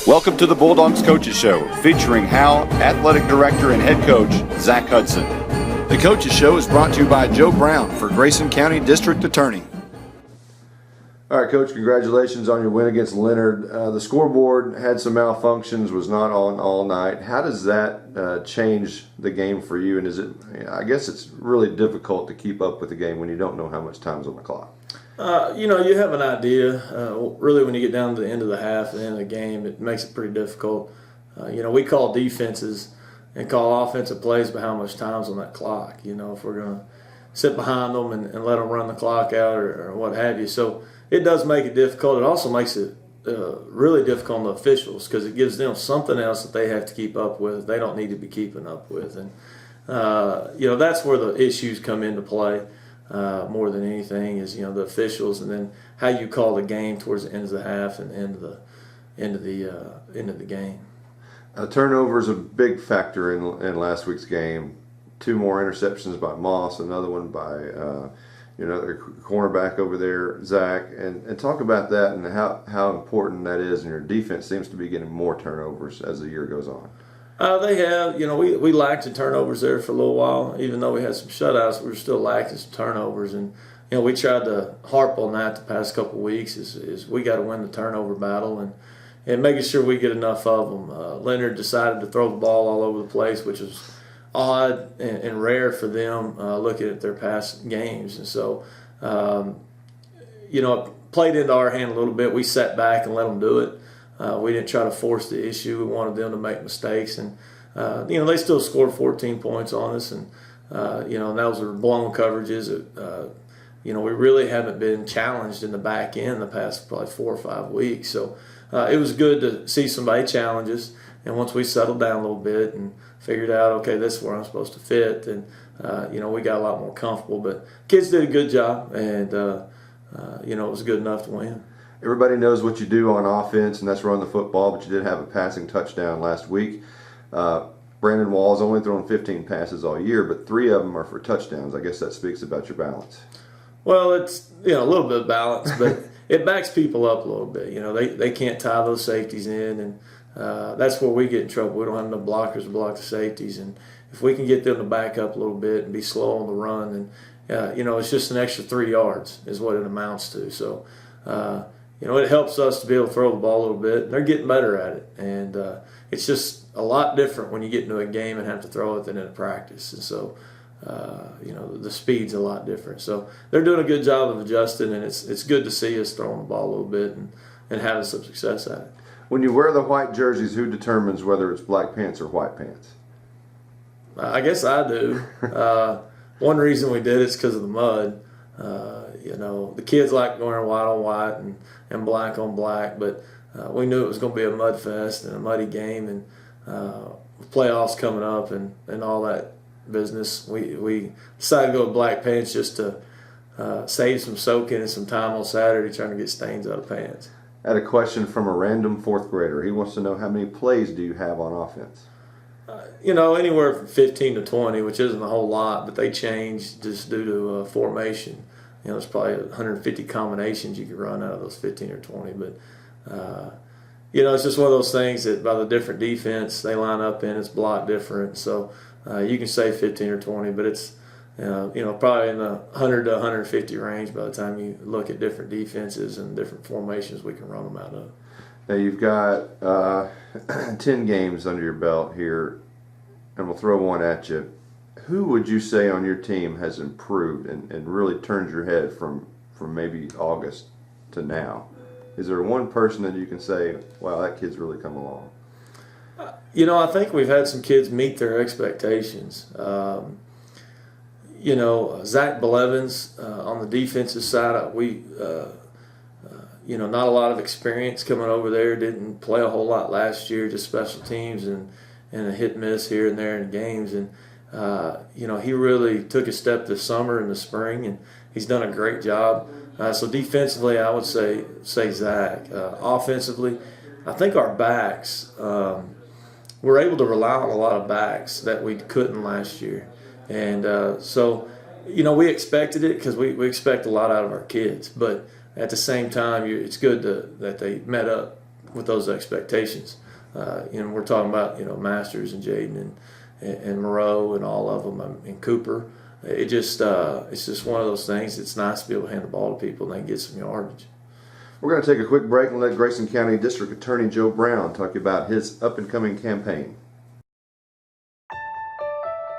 Welcome to the Bulldogs Coaches Show, featuring Howe Athletic Director and Head Coach Zack Hudson. The Coaches Show is brought to you by Joe Brown for Grayson County District Attorney. All right, Coach, congratulations on your win against Leonard. The scoreboard had some malfunctions, was not on all night. How does that change the game for you? And is it? I guess it's really difficult to keep up with the game when you don't know how much time's on the clock. You have an idea. Really, when you get down to the end of the half, the end of the game, it makes it pretty difficult. We call defenses and call offensive plays by how much time's on that clock. If we're going to sit behind them and let them run the clock out or what have you. So it does make it difficult. It also makes it really difficult on the officials because it gives them something else that they have to keep up with they don't need to be keeping up with. And, that's where the issues come into play. More than anything is the officials and then how you call the game towards the end of the half and end of the game. Turnover is a big factor in last week's game. 2 more interceptions by Moss, another one by their cornerback over there, Zach. And talk about that and how important that is. And your defense seems to be getting more turnovers as the year goes on. They have, we lacked in turnovers there for a little while. Even though we had some shutouts, we were still lacking some turnovers. And, we tried to harp on that the past couple of weeks is we got to win the turnover battle and making sure we get enough of them. Leonard decided to throw the ball all over the place, which was odd and rare for them looking at their past games. And so, it played into our hand a little bit. We sat back and let them do it. We didn't try to force the issue. We wanted them to make mistakes, and they still scored 14 points on us, and those were blown coverages. We really haven't been challenged in the back end the past probably 4 or 5 weeks. So it was good to see somebody challenge us, and once we settled down a little bit and figured out, okay, this is where I'm supposed to fit, and we got a lot more comfortable. But kids did a good job, and it was good enough to win. Everybody knows what you do on offense, and that's run the football, but you did have a passing touchdown last week. Brandon Wall's only thrown 15 passes all year, but 3 of them are for touchdowns. I guess that speaks about your balance. Well, it's a little bit of balance, but it backs people up a little bit. They can't tie those safeties in, and that's where we get in trouble. We don't have enough blockers to block the safeties, and if we can get them to back up a little bit and be slow on the run, then it's just an extra 3 yards is what it amounts to. So. It helps us to be able to throw the ball a little bit. They're getting better at it. And it's just a lot different when you get into a game and have to throw it than in a practice. And so, the speed's a lot different. So they're doing a good job of adjusting, and it's good to see us throwing the ball a little bit and having some success at it. When you wear the white jerseys, who determines whether it's black pants or white pants? I guess I do. One reason we did it is because of the mud. The kids like wearing white on white and black on black, but we knew it was going to be a mud fest and a muddy game, and playoffs coming up and all that business. We decided to go with black pants just to save some soaking and some time on Saturday trying to get stains out of pants. I had a question from a random 4th grader. He wants to know, how many plays do you have on offense? Anywhere from 15 to 20, which isn't a whole lot, but they change just due to formation. There's probably 150 combinations you could run out of those 15 or 20. But, it's just one of those things that by the different defense they line up in, it's blocked different. So you can say 15 or 20, but it's, probably in the 100 to 150 range by the time you look at different defenses and different formations we can run them out of. Now you've got 10 games under your belt here, and we'll throw one at you. Who would you say on your team has improved and really turned your head from maybe August to now? Is there one person that you can say, wow, that kid's really come along? I think we've had some kids meet their expectations. Zach Blevins on the defensive side, not a lot of experience coming over there. Didn't play a whole lot last year, just special teams and a hit miss here and there in games. And he really took a step this summer and the spring, and he's done a great job. So defensively, I would say Zach. Offensively, I think our backs, we're able to rely on a lot of backs that we couldn't last year. And we expected it because we expect a lot out of our kids. But at the same time, it's good that they met up with those expectations. We're talking about Masters and Jaden and Moreau and all of them, and Cooper. It's just one of those things. It's nice to be able to hand the ball to people and they can get some yardage. We're going to take a quick break and let Grayson County District Attorney Joe Brown talk about his up-and-coming campaign.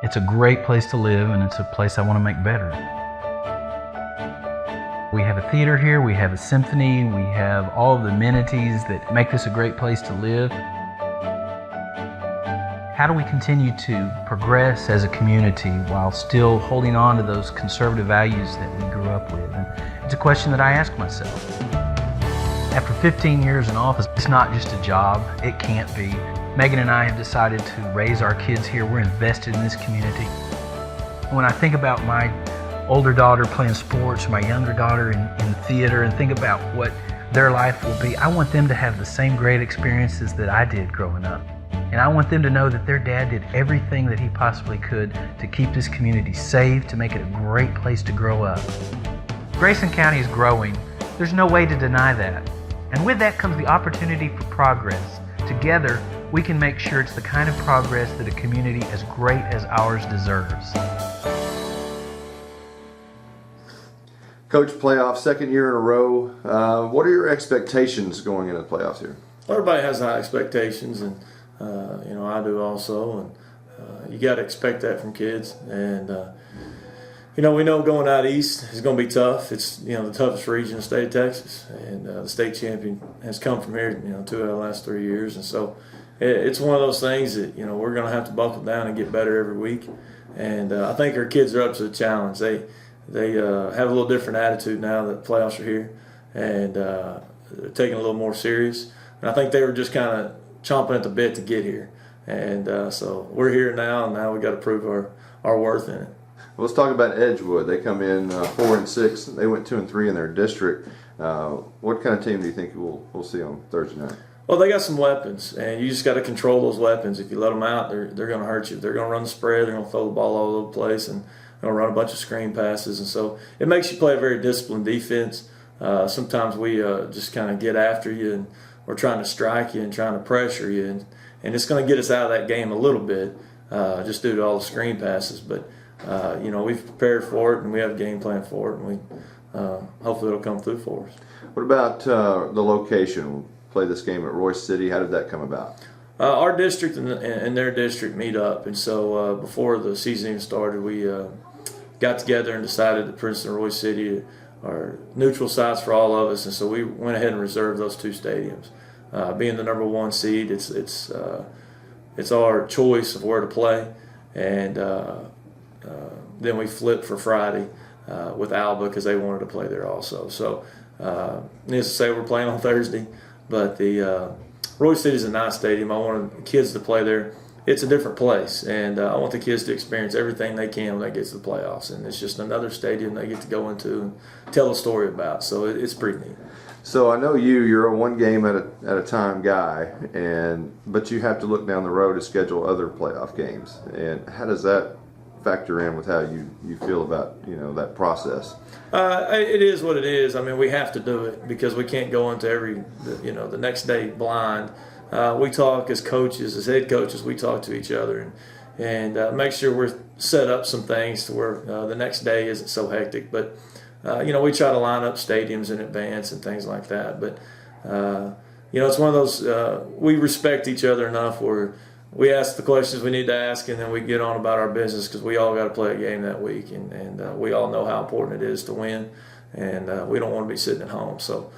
It's a great place to live, and it's a place I want to make better. We have a theater here, we have a symphony, we have all of the amenities that make this a great place to live. How do we continue to progress as a community while still holding on to those conservative values that we grew up with? And it's a question that I ask myself. After 15 years in office, it's not just a job. It can't be. Megan and I have decided to raise our kids here. We're invested in this community. When I think about my older daughter playing sports, my younger daughter in theater, and think about what their life will be, I want them to have the same great experiences that I did growing up. And I want them to know that their dad did everything that he possibly could to keep this community safe, to make it a great place to grow up. Grayson County is growing. There's no way to deny that. And with that comes the opportunity for progress. Together, we can make sure it's the kind of progress that a community as great as ours deserves. Coach, playoff, second year in a row. What are your expectations going into the playoffs here? Everybody has high expectations, and I do also. And you got to expect that from kids. And we know going out east is going to be tough. It's the toughest region in the state of Texas, and the state champion has come from here 2 out of the last 3 years, and so it's one of those things that we're going to have to buckle down and get better every week. And I think our kids are up to the challenge. They have a little different attitude now that the playoffs are here, and they're taking it a little more serious. And I think they were just kind of chomping at the bit to get here, and so we're here now, and now we got to prove our worth in it. Well, let's talk about Edgewood. They come in 4-6. They went 2-3 in their district. What kind of team do you think we'll see on Thursday night? Well, they got some weapons, and you just got to control those weapons. If you let them out, they're going to hurt you. They're going to run the spread. They're going to throw the ball all over the place, and they're going to run a bunch of screen passes. And so it makes you play a very disciplined defense. Sometimes we just kind of get after you, and we're trying to strike you and trying to pressure you, and it's going to get us out of that game a little bit just due to all the screen passes. But we've prepared for it, and we have a game plan for it, and we hopefully it'll come through for us. What about the location? We'll play this game at Royce City. How did that come about? Our district and their district meet up, and so before the season even started, we got together and decided that Princeton and Royce City are neutral sites for all of us, and so we went ahead and reserved those two stadiums. Being the number one seed, it's our choice of where to play, and then we flipped for Friday with Alba because they wanted to play there also. So needless to say, we're playing on Thursday, but the Royce City is a nice stadium. I want the kids to play there. It's a different place, and I want the kids to experience everything they can when they get to the playoffs. And it's just another stadium they get to go into and tell a story about. So it's pretty neat. So I know you're a one game at a time guy, but you have to look down the road to schedule other playoff games. And how does that factor in with how you feel about that process? It is what it is. I mean, we have to do it because we can't go into the next day blind. We talk as coaches, as head coaches, we talk to each other and make sure we're set up some things to where the next day isn't so hectic. But we try to line up stadiums in advance and things like that. But it's one of those we respect each other enough where we ask the questions we need to ask, and then we get on about our business because we all got to play a game that week, and we all know how important it is to win, and we don't want to be sitting at home. So,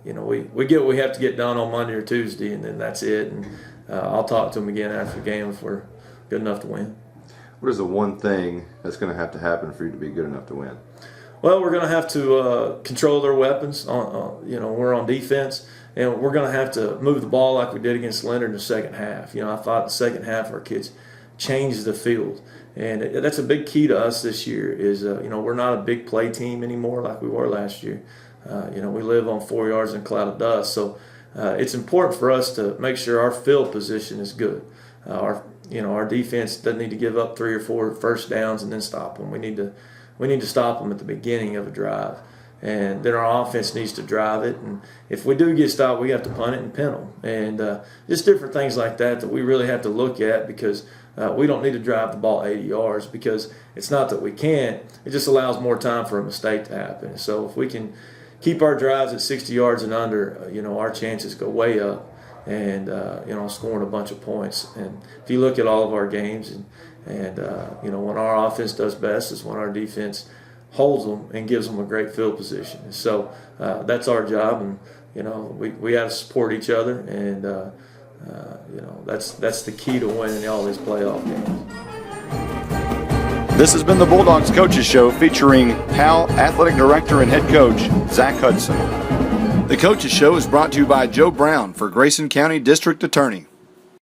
we get what we have to get done on Monday or Tuesday, and then that's it. And I'll talk to them again after the game if we're good enough to win. What is the one thing that's going to have to happen for you to be good enough to win? Well, we're going to have to control their weapons. We're on defense. And we're going to have to move the ball like we did against Leonard in the second half. I thought the second half our kids changed the field. And that's a big key to us this year is, we're not a big play team anymore like we were last year. We live on 4 yards in a cloud of dust. So it's important for us to make sure our field position is good. Our defense doesn't need to give up 3 or 4 first downs and then stop them. We need to stop them at the beginning of a drive. and then our offense needs to drive it. And if we do get stopped, we have to punt it and pin them. And just different things like that we really have to look at, because we don't need to drive the ball 80 yards, because it's not that we can't. It just allows more time for a mistake to happen. So if we can keep our drives at 60 yards and under, our chances go way up, and scoring a bunch of points. And if you look at all of our games, and when our offense does best is when our defense holds them and gives them a great field position. So that's our job, and we have to support each other, and that's the key to winning all these playoff games. This has been the Bulldogs Coaches Show, featuring Howe Athletic Director and Head Coach Zack Hudson. The Coaches Show is brought to you by Joe Brown for Grayson County District Attorney.